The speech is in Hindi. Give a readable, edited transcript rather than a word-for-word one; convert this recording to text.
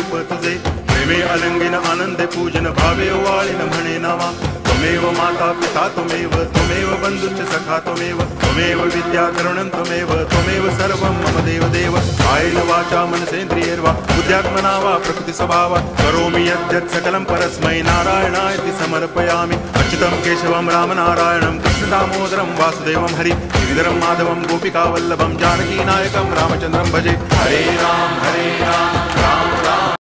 रूप तुझे, प्रेमे अलंगिन आनंदे पूजन, भावे ओवाळीन म्हणे नावा. त्वमेव माता पिता त्वमेव, त्वमेव बंधुश्च सखा त्वमेव, त्वमेव विद्या तरुणं त्वमेव, त्वमेव सर्वं मम देव देव. कायेन वाचा मनसेन्द्रियैर्वा बुद्ध्यात्मना वा प्रकृति स्वभावात् करोमि यद्यत् सकलं परस्मै नारायणायति समर्पयामि. अच्युतं केशवं रामनारायणं कृष्ण दामोदरं वासुदेवं हरि गिरिधरं माधवं गोपिकावल्लभं जानकीनायकं रामचन्द्रं भजे. हरे राम राम